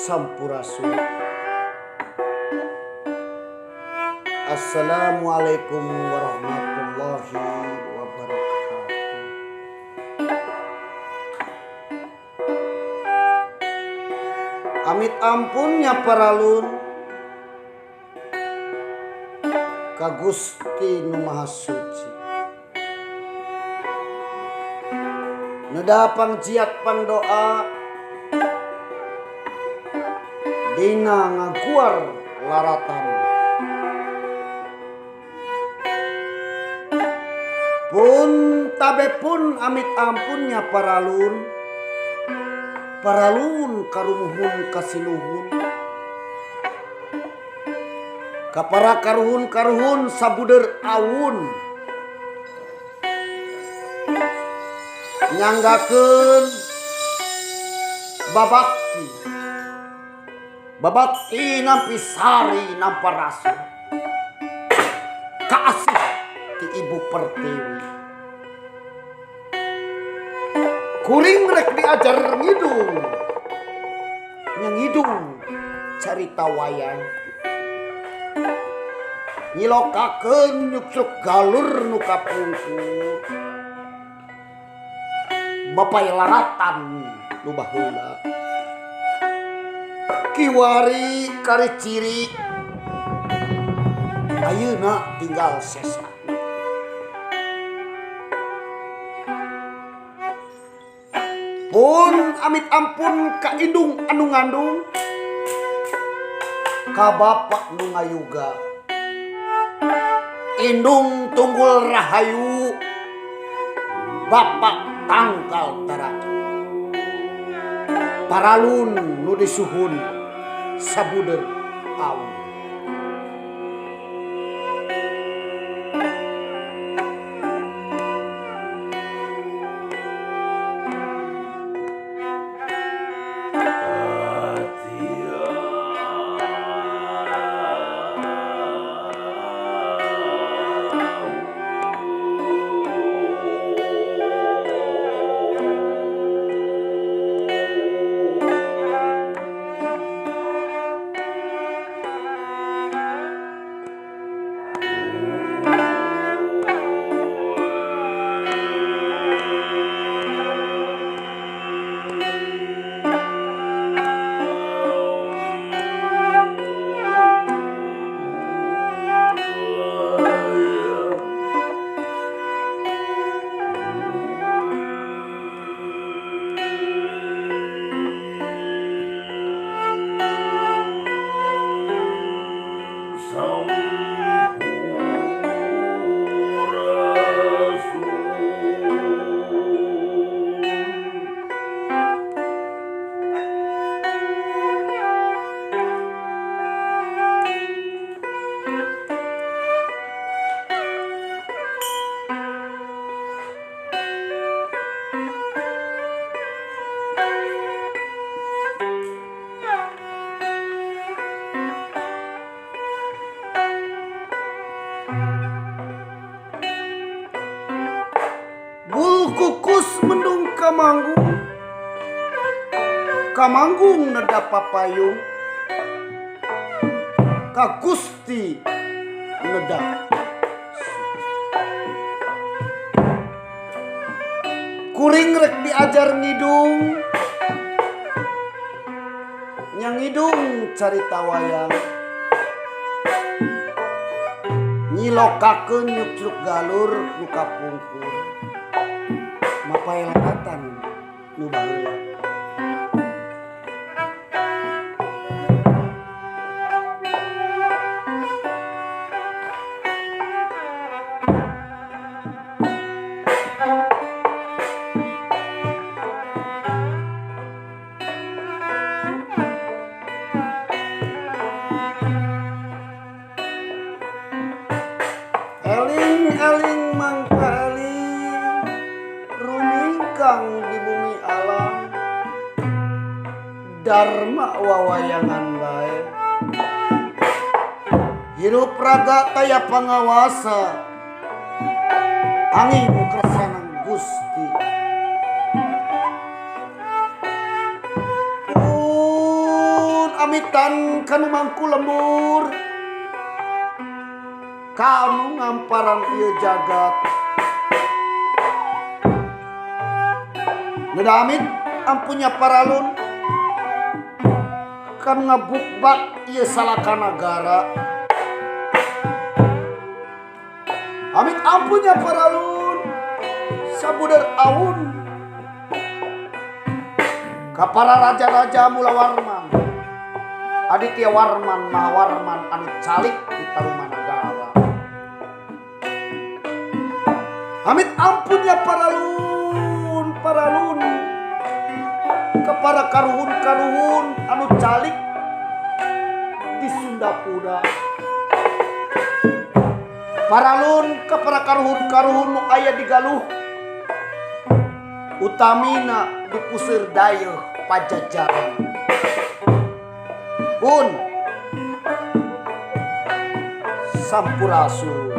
Sampurasun. Assalamualaikum warahmatullahi wabarakatuh. Amit ampunnya paralun ka Gusti Nu Maha Suci. Nedapang jiat pangdoa dina ngaguar laratan. Pun tabe pun amit ampunnya paralun karumuhun kasinuhun kapara karuhun sabuder awun nyanggakeun babakti nampi sari nampa rasa kaasih ti Ibu Pertiwi. Kuring rek diajar ngidung carita wayang nyilokakeun nyuksuk galur nu kapungkur bapai laratan nu baheula kiwari kari ciri ayeuna tinggal sesa. Pun amit ampun ka indung anu ngandung ka bapak nu ngayuga indung tunggul rahayu bapak tangkal taraki paralun nu disuhun sabuder awun. Kamanggung neda papayung ka Gusti neda kuring rek diajar ngidung nyang ngidung carita wayang nyilokakeun nyuksuk galur nu kapungkur mapai lakatan nu baheula. Dharma wawayangan bae. Hirup raga taya pangawasa, angin kersanang Gusti. Pun amitan kanu mangku lembur, kanu ngamparan ieu jagat. Nedamit ampunya paralun, kan ngabukbak ieu salaka nagara. Amit ampunya paralun, sabudar aun ka para raja-raja mula Warman, Aditya Warman, Mahawarman anu calik di Tarumanagara. Amit ampunya paralun ka para karuhun-karuhun anu calik di Sundapura. Paralun ka para karuhun-karuhun nu aya di Galuh, utamina di puseur dayeuh Pajajaran. Pun sampurasun.